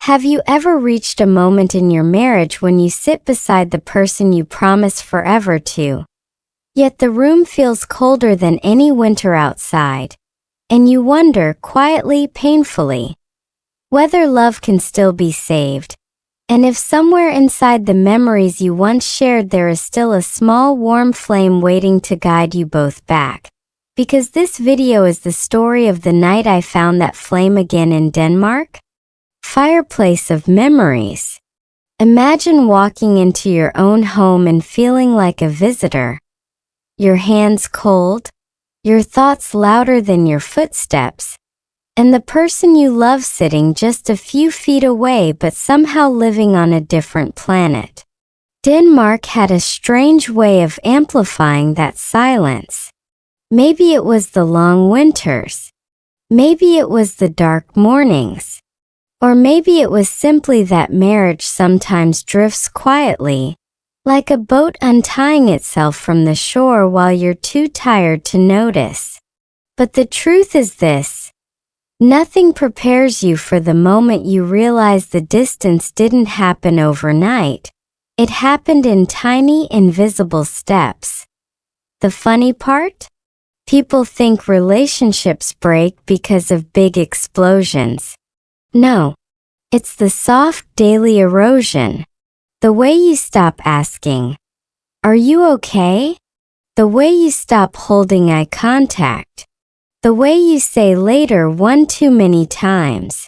Have you ever reached a moment in your marriage when you sit beside the person you promised forever to, yet the room feels colder than any winter outside, and you wonder, quietly, painfully, whether love can still be saved, and if somewhere inside the memories you once shared there is still a small warm flame waiting to guide you both back? Because this video is the story of the night I found that flame again in Denmark. Fireplace of Memories. Imagine walking into your own home and feeling like a visitor. Your hands cold, your thoughts louder than your footsteps, and the person you love sitting just a few feet away but somehow living on a different planet. Denmark had a strange way of amplifying that silence. Maybe it was the long winters. Maybe it was the dark mornings. Or maybe it was simply that marriage sometimes drifts quietly, like a boat untying itself from the shore while you're too tired to notice. But the truth is this: nothing prepares you for the moment you realize the distance didn't happen overnight. It happened in tiny, invisible steps. The funny part? People think relationships break because of big explosions. No. It's the soft daily erosion. The way you stop asking, "Are you okay?" The way you stop holding eye contact. The way you say later one too many times.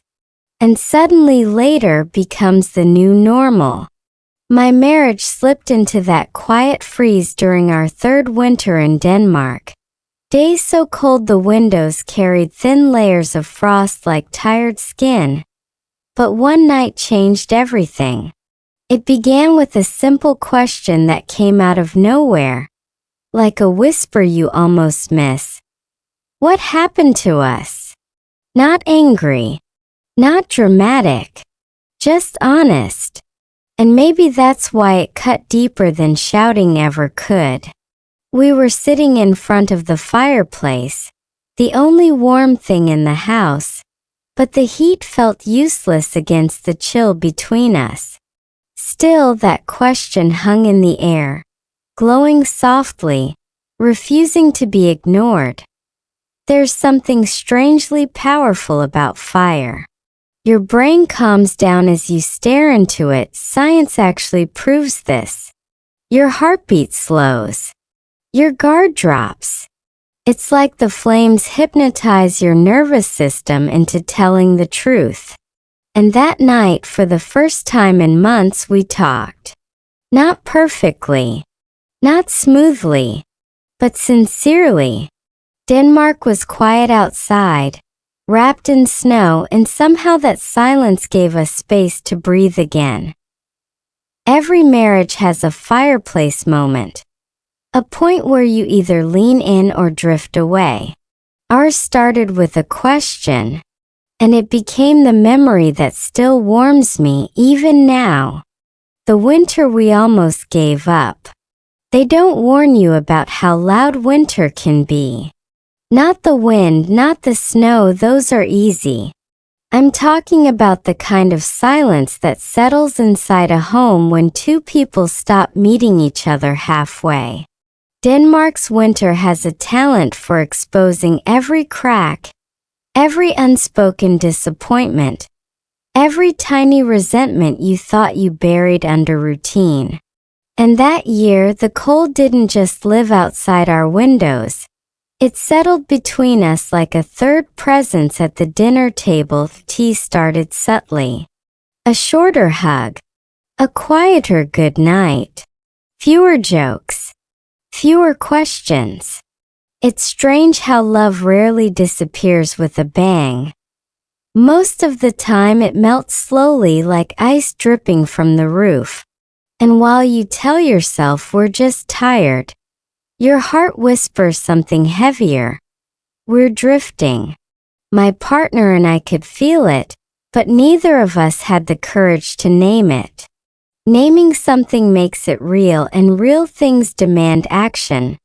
And suddenly later becomes the new normal. My marriage slipped into that quiet freeze during our third winter in Denmark. Days so cold the windows carried thin layers of frost like tired skin. But one night changed everything. It began with a simple question that came out of nowhere, like a whisper you almost miss. What happened to us? Not angry, not dramatic, just honest. And maybe that's why it cut deeper than shouting ever could. We were sitting in front of the fireplace, the only warm thing in the house, but the heat felt useless against the chill between us. Still, that question hung in the air, glowing softly, refusing to be ignored. There's something strangely powerful about fire. Your brain calms down as you stare into it. Science actually proves this. Your heartbeat slows. Your guard drops. It's like the flames hypnotize your nervous system into telling the truth. And that night, for the first time in months, we talked. Not perfectly, not smoothly, but sincerely. Denmark was quiet outside, wrapped in snow, and somehow that silence gave us space to breathe again. Every marriage has a fireplace moment. A point where you either lean in or drift away. Ours started with a question, and it became the memory that still warms me even now. The winter we almost gave up. They don't warn you about how loud winter can be. Not the wind, not the snow, those are easy. I'm talking about the kind of silence that settles inside a home when two people stop meeting each other halfway. Denmark's winter has a talent for exposing every crack, every unspoken disappointment, every tiny resentment you thought you buried under routine. And that year, the cold didn't just live outside our windows. It settled between us like a third presence at the dinner table. Tea started subtly. A shorter hug. A quieter good night. Fewer jokes. Fewer questions. It's strange how love rarely disappears with a bang. Most of the time it melts slowly like ice dripping from the roof. And while you tell yourself we're just tired, your heart whispers something heavier. We're drifting. My partner and I could feel it, but neither of us had the courage to name it. Naming something makes it real, and real things demand action.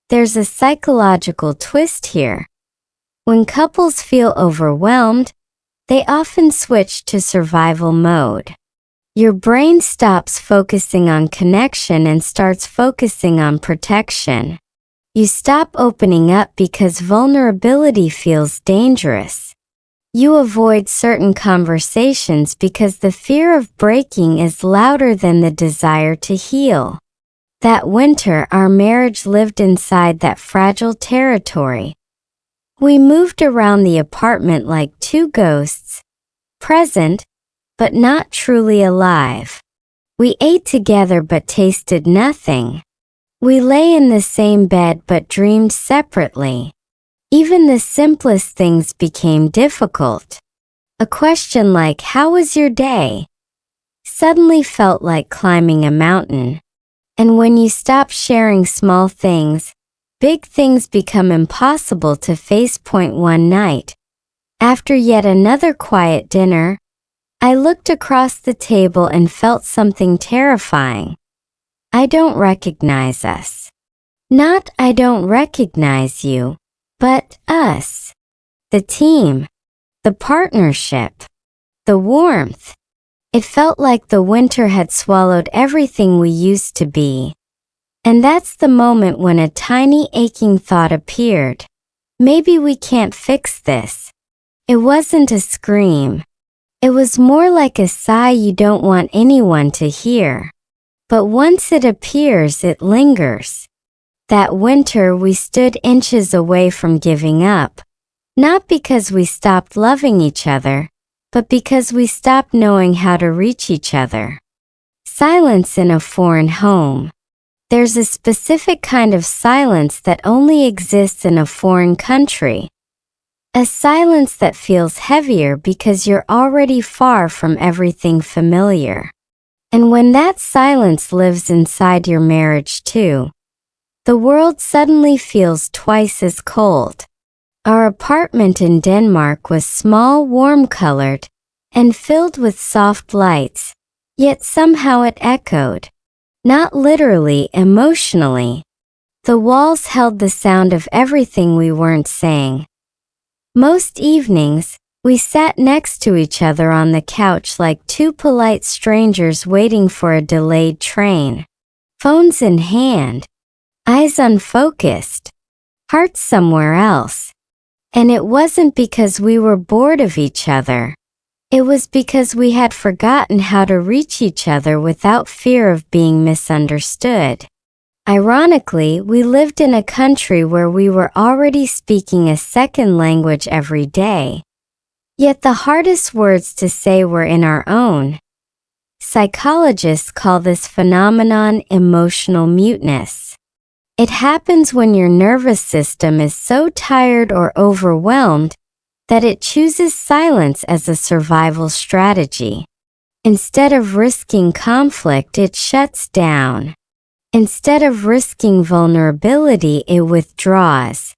There's a psychological twist here. When couples feel overwhelmed, they often switch to survival mode. Your brain stops focusing on connection and starts focusing on protection. You stop opening up because vulnerability feels dangerous. You avoid certain conversations because the fear of breaking is louder than the desire to heal. That winter, our marriage lived inside that fragile territory. We moved around the apartment like two ghosts, present, but not truly alive. We ate together but tasted nothing. We lay in the same bed but dreamed separately. Even the simplest things became difficult. A question like, "How was your day?" suddenly felt like climbing a mountain. And when you stop sharing small things, big things become impossible to face. One night, after yet another quiet dinner, I looked across the table and felt something terrifying. I don't recognize us. Not I don't recognize you, but us. The team, the partnership, the warmth. It felt like the winter had swallowed everything we used to be. And that's the moment when a tiny aching thought appeared. Maybe we can't fix this. It wasn't a scream. It was more like a sigh you don't want anyone to hear. But once it appears, it lingers. That winter we stood inches away from giving up. Not because we stopped loving each other, but because we stopped knowing how to reach each other. Silence in a foreign home. There's a specific kind of silence that only exists in a foreign country. A silence that feels heavier because you're already far from everything familiar. And when that silence lives inside your marriage too, the world suddenly feels twice as cold. Our apartment in Denmark was small, warm-colored, and filled with soft lights, yet somehow it echoed. Not literally, emotionally. The walls held the sound of everything we weren't saying. Most evenings, we sat next to each other on the couch like two polite strangers waiting for a delayed train. Phones in hand, eyes unfocused, hearts somewhere else. And it wasn't because we were bored of each other. It was because we had forgotten how to reach each other without fear of being misunderstood. Ironically, we lived in a country where we were already speaking a second language every day. Yet the hardest words to say were in our own. Psychologists call this phenomenon emotional muteness. It happens when your nervous system is so tired or overwhelmed that it chooses silence as a survival strategy. Instead of risking conflict, it shuts down. Instead of risking vulnerability, it withdraws.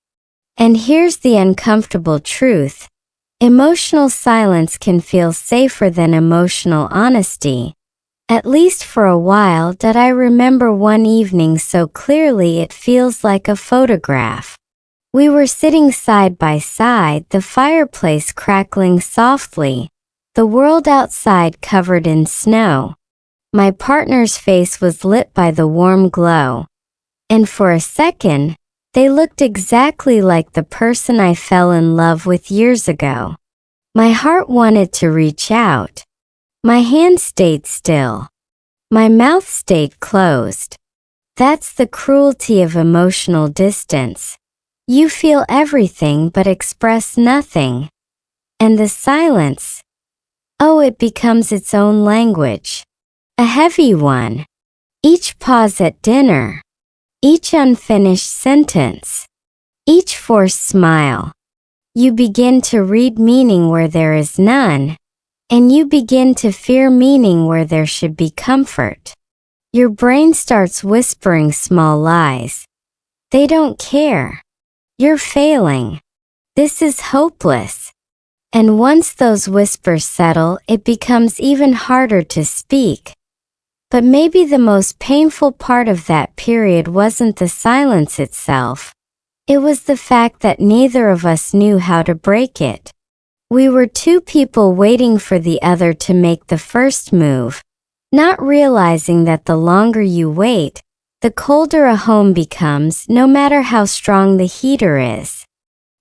And here's the uncomfortable truth. Emotional silence can feel safer than emotional honesty. At least for a while. That I remember one evening so clearly it feels like a photograph. We were sitting side by side, the fireplace crackling softly, the world outside covered in snow. My partner's face was lit by the warm glow. And for a second, they looked exactly like the person I fell in love with years ago. My heart wanted to reach out. My hand stayed still. My mouth stayed closed. That's the cruelty of emotional distance. You feel everything but express nothing. And the silence, oh, it becomes its own language. A heavy one. Each pause at dinner. Each unfinished sentence. Each forced smile. You begin to read meaning where there is none. And you begin to fear meaning where there should be comfort. Your brain starts whispering small lies. They don't care. You're failing. This is hopeless. And once those whispers settle, it becomes even harder to speak. But maybe the most painful part of that period wasn't the silence itself. It was the fact that neither of us knew how to break it. We were two people waiting for the other to make the first move, not realizing that the longer you wait, the colder a home becomes, no matter how strong the heater is.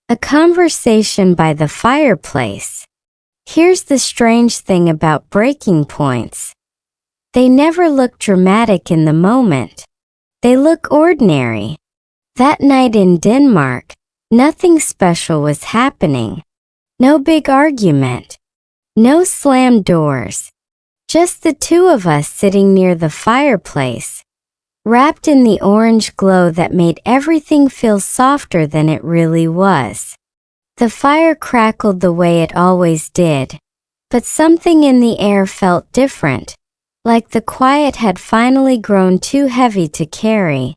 A conversation by the fireplace. Here's the strange thing about breaking points. They never look dramatic in the moment. They look ordinary. That night in Denmark, nothing special was happening. No big argument. No slammed doors. Just the two of us sitting near the fireplace, wrapped in the orange glow that made everything feel softer than it really was. The fire crackled the way it always did, but something in the air felt different, like the quiet had finally grown too heavy to carry.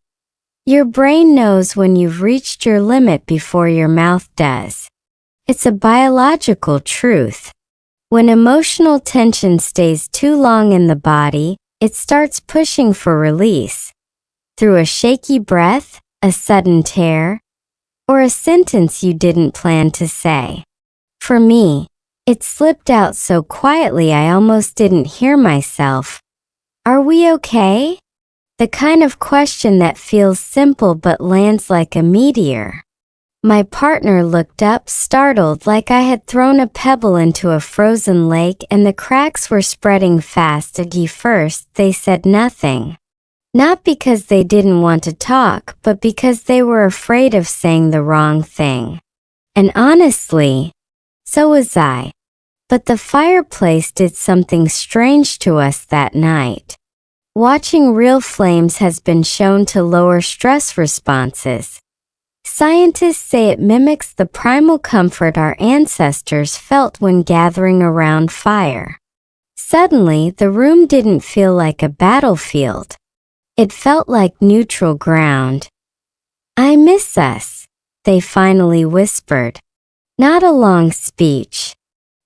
Your brain knows when you've reached your limit before your mouth does. It's a biological truth. When emotional tension stays too long in the body, it starts pushing for release. Through a shaky breath, a sudden tear, or a sentence you didn't plan to say. For me, it slipped out so quietly I almost didn't hear myself. Are we okay? The kind of question that feels simple but lands like a meteor. My partner looked up, startled, like I had thrown a pebble into a frozen lake and the cracks were spreading fast. At first, they said nothing. Not because they didn't want to talk, but because they were afraid of saying the wrong thing. And honestly, so was I. But the fireplace did something strange to us that night. Watching real flames has been shown to lower stress responses. Scientists say it mimics the primal comfort our ancestors felt when gathering around fire. Suddenly, the room didn't feel like a battlefield. It felt like neutral ground. I miss us, they finally whispered. Not a long speech.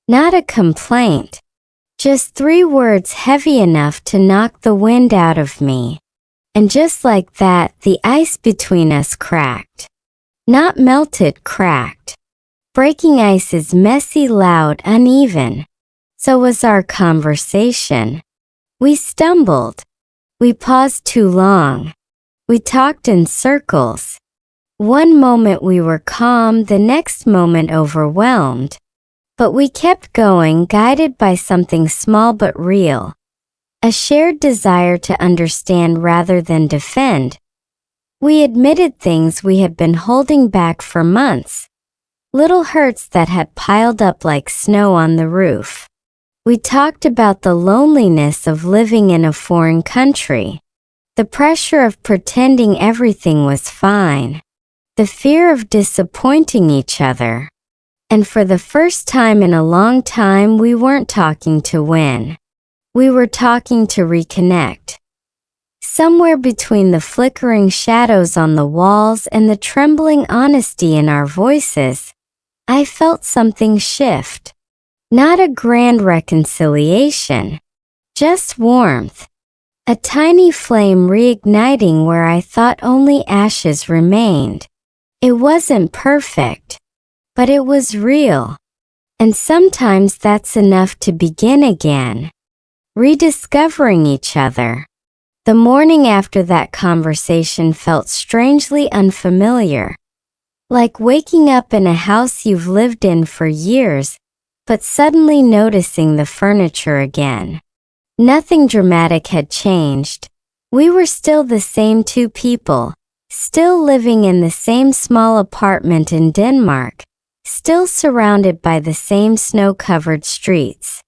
Not a complaint. Just 3 words heavy enough to knock the wind out of me. And just like that, the ice between us cracked. Not melted, cracked. Breaking ice is messy, loud, uneven. So was our conversation. We stumbled. We paused too long. We talked in circles. One moment we were calm, the next moment overwhelmed. But we kept going, guided by something small but real. A shared desire to understand rather than defend. We admitted things we had been holding back for months. Little hurts that had piled up like snow on the roof. We talked about the loneliness of living in a foreign country. The pressure of pretending everything was fine. The fear of disappointing each other. And for the first time in a long time, we weren't talking to win. We were talking to reconnect. Somewhere between the flickering shadows on the walls and the trembling honesty in our voices, I felt something shift. Not a grand reconciliation, just warmth. A tiny flame reigniting where I thought only ashes remained. It wasn't perfect, but it was real. And sometimes that's enough to begin again. Rediscovering each other. The morning after that conversation felt strangely unfamiliar. Like waking up in a house you've lived in for years, but suddenly noticing the furniture again. Nothing dramatic had changed. We were still the same 2 people, still living in the same small apartment in Denmark, still surrounded by the same snow-covered streets.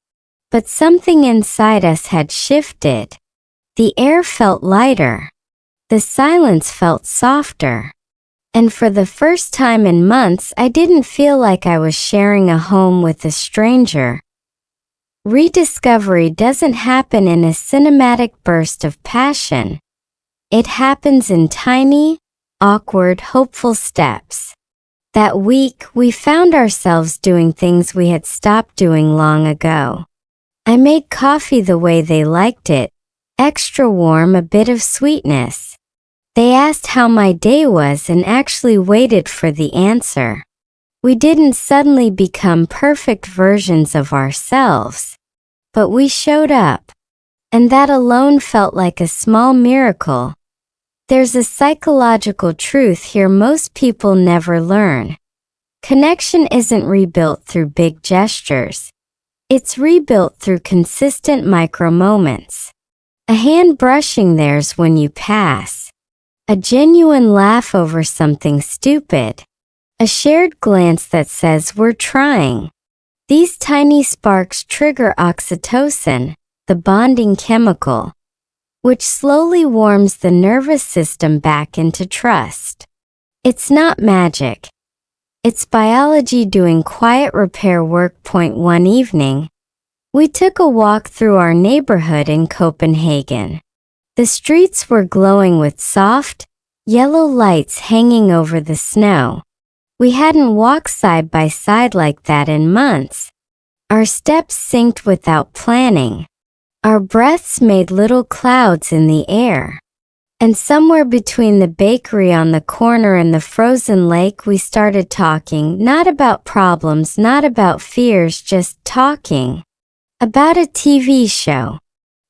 But something inside us had shifted. The air felt lighter. The silence felt softer. And for the first time in months, I didn't feel like I was sharing a home with a stranger. Rediscovery doesn't happen in a cinematic burst of passion. It happens in tiny, awkward, hopeful steps. That week, we found ourselves doing things we had stopped doing long ago. I made coffee the way they liked it, extra warm, a bit of sweetness. They asked how my day was and actually waited for the answer. We didn't suddenly become perfect versions of ourselves, but we showed up, and that alone felt like a small miracle. There's a psychological truth here most people never learn. Connection isn't rebuilt through big gestures. It's rebuilt through consistent micro moments. A hand brushing theirs when you pass. A genuine laugh over something stupid. A shared glance that says we're trying. These tiny sparks trigger oxytocin, the bonding chemical, which slowly warms the nervous system back into trust. It's not magic. It's biology doing quiet repair work. One evening, we took a walk through our neighborhood in Copenhagen. The streets were glowing with soft, yellow lights hanging over the snow. We hadn't walked side by side like that in months. Our steps synced without planning. Our breaths made little clouds in the air. And somewhere between the bakery on the corner and the frozen lake, we started talking, not about problems, not about fears, just talking. About a TV show.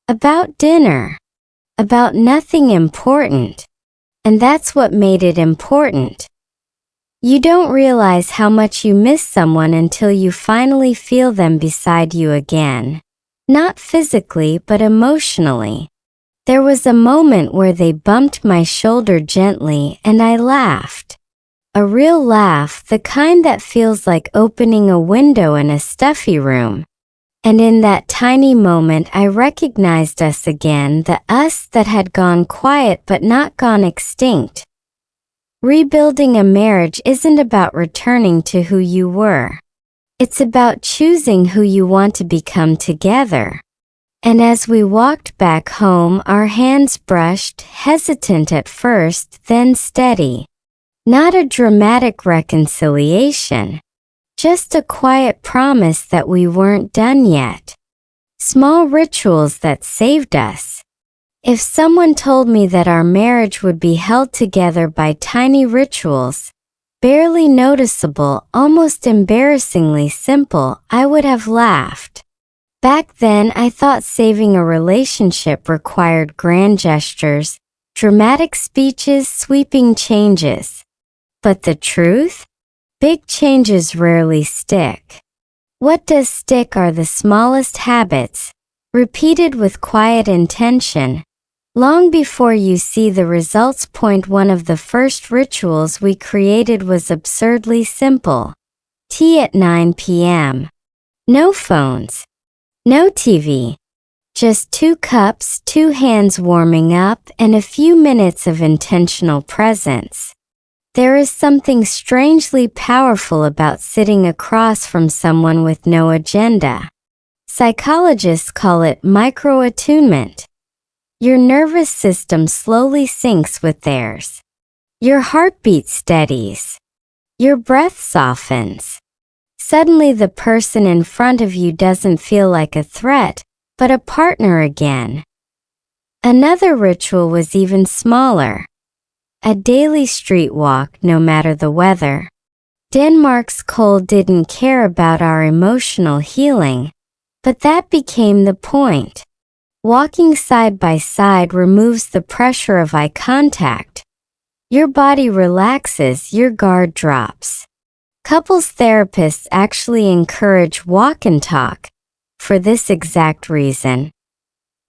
About dinner. About nothing important. And that's what made it important. You don't realize how much you miss someone until you finally feel them beside you again. Not physically, but emotionally. There was a moment where they bumped my shoulder gently and I laughed. A real laugh, the kind that feels like opening a window in a stuffy room. And in that tiny moment I recognized us again, the us that had gone quiet but not gone extinct. Rebuilding a marriage isn't about returning to who you were. It's about choosing who you want to become together. And as we walked back home, our hands brushed, hesitant at first, then steady. Not a dramatic reconciliation. Just a quiet promise that we weren't done yet. Small rituals that saved us. If someone told me that our marriage would be held together by tiny rituals, barely noticeable, almost embarrassingly simple, I would have laughed. Back then, I thought saving a relationship required grand gestures, dramatic speeches, sweeping changes. But the truth? Big changes rarely stick. What does stick are the smallest habits, repeated with quiet intention, long before you see the results. One of the first rituals we created was absurdly simple. Tea at 9 p.m. No phones. No TV. Just 2 cups, 2 hands warming up, and a few minutes of intentional presence. There is something strangely powerful about sitting across from someone with no agenda. Psychologists call it micro-attunement. Your nervous system slowly syncs with theirs. Your heartbeat steadies. Your breath softens. Suddenly the person in front of you doesn't feel like a threat, but a partner again. Another ritual was even smaller. A daily street walk, no matter the weather. Denmark's cold didn't care about our emotional healing, but that became the point. Walking side by side removes the pressure of eye contact. Your body relaxes, your guard drops. Couples therapists actually encourage walk and talk, for this exact reason.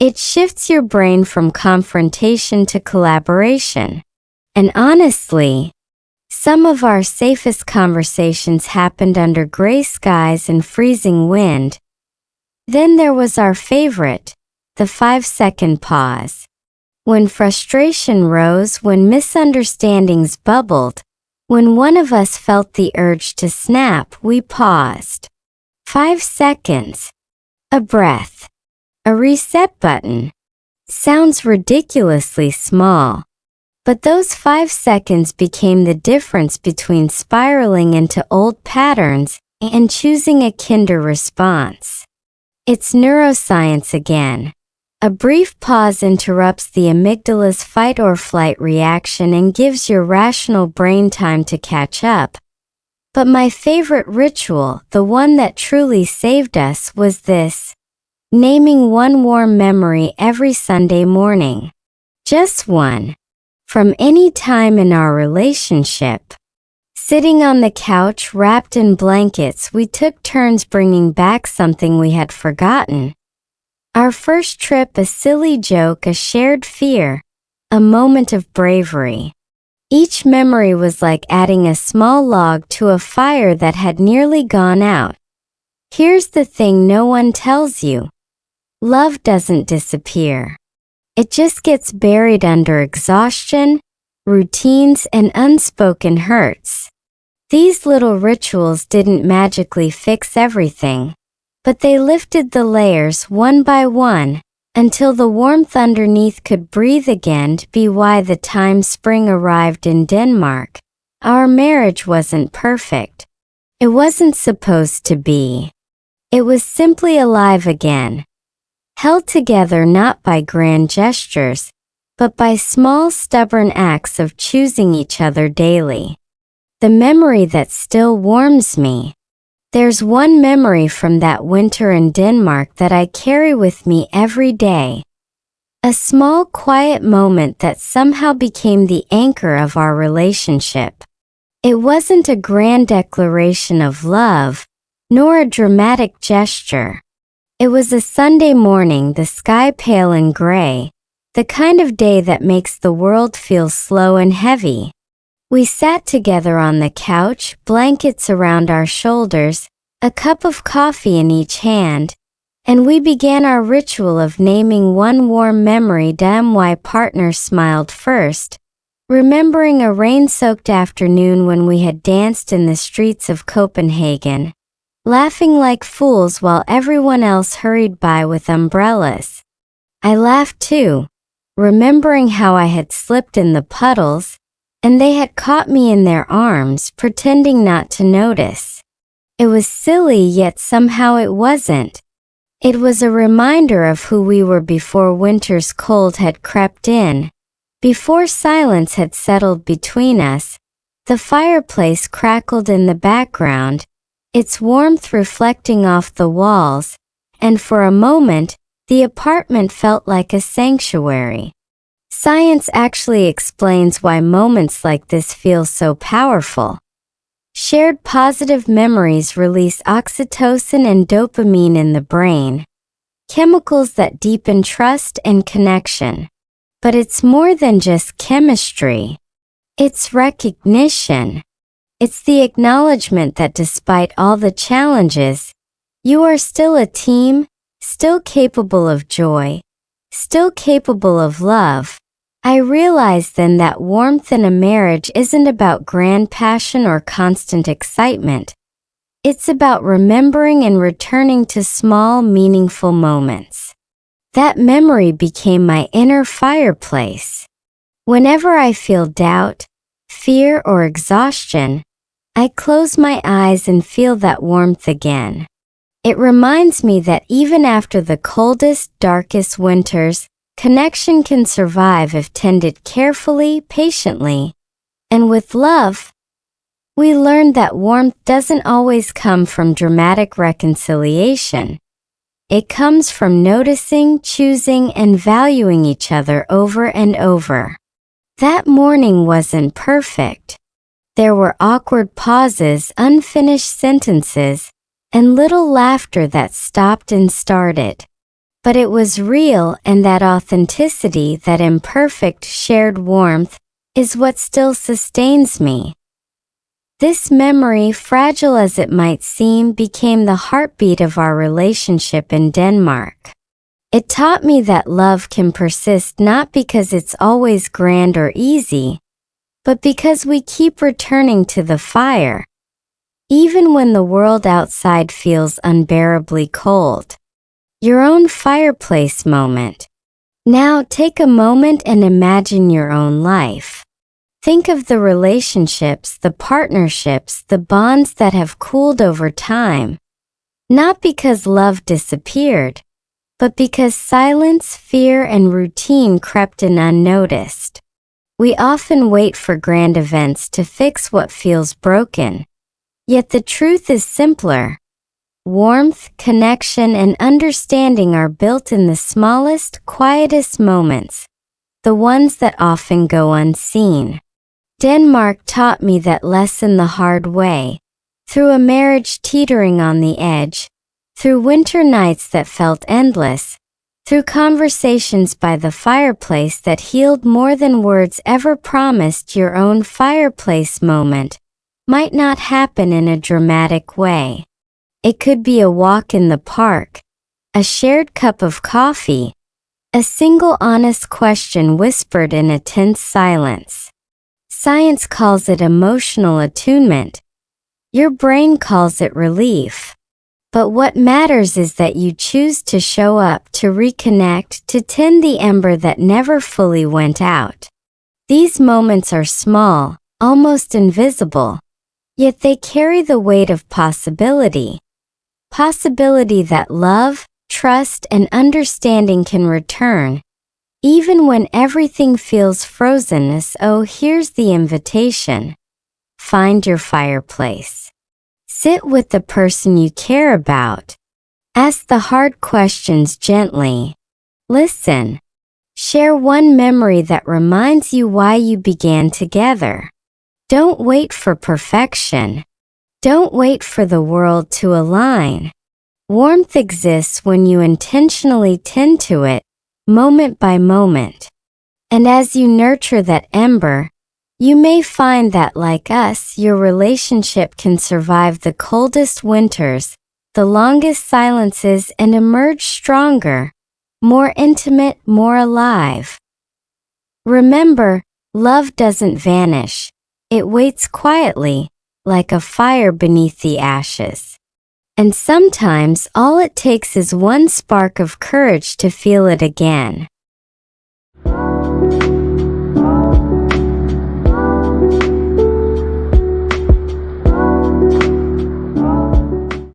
It shifts your brain from confrontation to collaboration. And honestly, some of our safest conversations happened under gray skies and freezing wind. Then there was our favorite, the 5-second pause. When frustration rose, when misunderstandings bubbled, when one of us felt the urge to snap, we paused. 5 seconds. A breath. A reset button. Sounds ridiculously small. But those 5 seconds became the difference between spiraling into old patterns and choosing a kinder response. It's neuroscience again. A brief pause interrupts the amygdala's fight or flight reaction and gives your rational brain time to catch up. But my favorite ritual, the one that truly saved us, was this: naming one warm memory every Sunday morning. Just one. From any time in our relationship. Sitting on the couch wrapped in blankets, we took turns bringing back something we had forgotten. Our first trip, a silly joke, a shared fear, a moment of bravery. Each memory was like adding a small log to a fire that had nearly gone out. Here's the thing no one tells you. Love doesn't disappear. It just gets buried under exhaustion, routines, and unspoken hurts. These little rituals didn't magically fix everything, but they lifted the layers one by one, until the warmth underneath could breathe again. To be why the time spring arrived in Denmark, our marriage wasn't perfect. It wasn't supposed to be. It was simply alive again. Held together not by grand gestures, but by small stubborn acts of choosing each other daily. The memory that still warms me. There's one memory from that winter in Denmark that I carry with me every day. A small quiet moment that somehow became the anchor of our relationship. It wasn't a grand declaration of love, nor a dramatic gesture. It was a Sunday morning, the sky pale and gray, the kind of day that makes the world feel slow and heavy. We sat together on the couch, blankets around our shoulders, a cup of coffee in each hand, and we began our ritual of naming one warm memory. My partner smiled first, remembering a rain-soaked afternoon when we had danced in the streets of Copenhagen, laughing like fools while everyone else hurried by with umbrellas. I laughed too, remembering how I had slipped in the puddles, and they had caught me in their arms, pretending not to notice. It was silly, yet somehow it wasn't. It was a reminder of who we were before winter's cold had crept in, before silence had settled between us. The fireplace crackled in the background, its warmth reflecting off the walls, and for a moment, the apartment felt like a sanctuary. Science actually explains why moments like this feel so powerful. Shared positive memories release oxytocin and dopamine in the brain, chemicals that deepen trust and connection. But it's more than just chemistry. It's recognition. It's the acknowledgement that despite all the challenges, you are still a team, still capable of joy, still capable of love. I realized then that warmth in a marriage isn't about grand passion or constant excitement. It's about remembering and returning to small, meaningful moments. That memory became my inner fireplace. Whenever I feel doubt, fear, or exhaustion, I close my eyes and feel that warmth again. It reminds me that even after the coldest, darkest winters, connection can survive if tended carefully, patiently, and with love. We learned that warmth doesn't always come from dramatic reconciliation. It comes from noticing, choosing, and valuing each other over and over. That morning wasn't perfect. There were awkward pauses, unfinished sentences, and little laughter that stopped and started. But it was real, and that authenticity, that imperfect shared warmth, is what still sustains me. This memory, fragile as it might seem, became the heartbeat of our relationship in Denmark. It taught me that love can persist not because it's always grand or easy, but because we keep returning to the fire, even when the world outside feels unbearably cold. Your own fireplace moment. Now take a moment and imagine your own life. Think of the relationships, the partnerships, the bonds that have cooled over time. Not because love disappeared, but because silence, fear, and routine crept in unnoticed. We often wait for grand events to fix what feels broken. Yet the truth is simpler. Warmth, connection, and understanding are built in the smallest, quietest moments, the ones that often go unseen. Denmark taught me that lesson the hard way, through a marriage teetering on the edge, through winter nights that felt endless, through conversations by the fireplace that healed more than words ever promised. Your own fireplace moment might not happen in a dramatic way. It could be a walk in the park, a shared cup of coffee, a single honest question whispered in a tense silence. Science calls it emotional attunement. Your brain calls it relief. But what matters is that you choose to show up, to reconnect, to tend the ember that never fully went out. These moments are small, almost invisible, yet they carry the weight of possibility. Possibility that love, trust, and understanding can return, even when everything feels frozen. So here's the invitation. Find your fireplace. Sit with the person you care about. Ask the hard questions gently. Listen. Share one memory that reminds you why you began together. Don't wait for perfection. Don't wait for the world to align. Warmth exists when you intentionally tend to it, moment by moment. And as you nurture that ember, you may find that, like us, your relationship can survive the coldest winters, the longest silences, and emerge stronger, more intimate, more alive. Remember, love doesn't vanish. It waits quietly, like a fire beneath the ashes. And sometimes all it takes is one spark of courage to feel it again.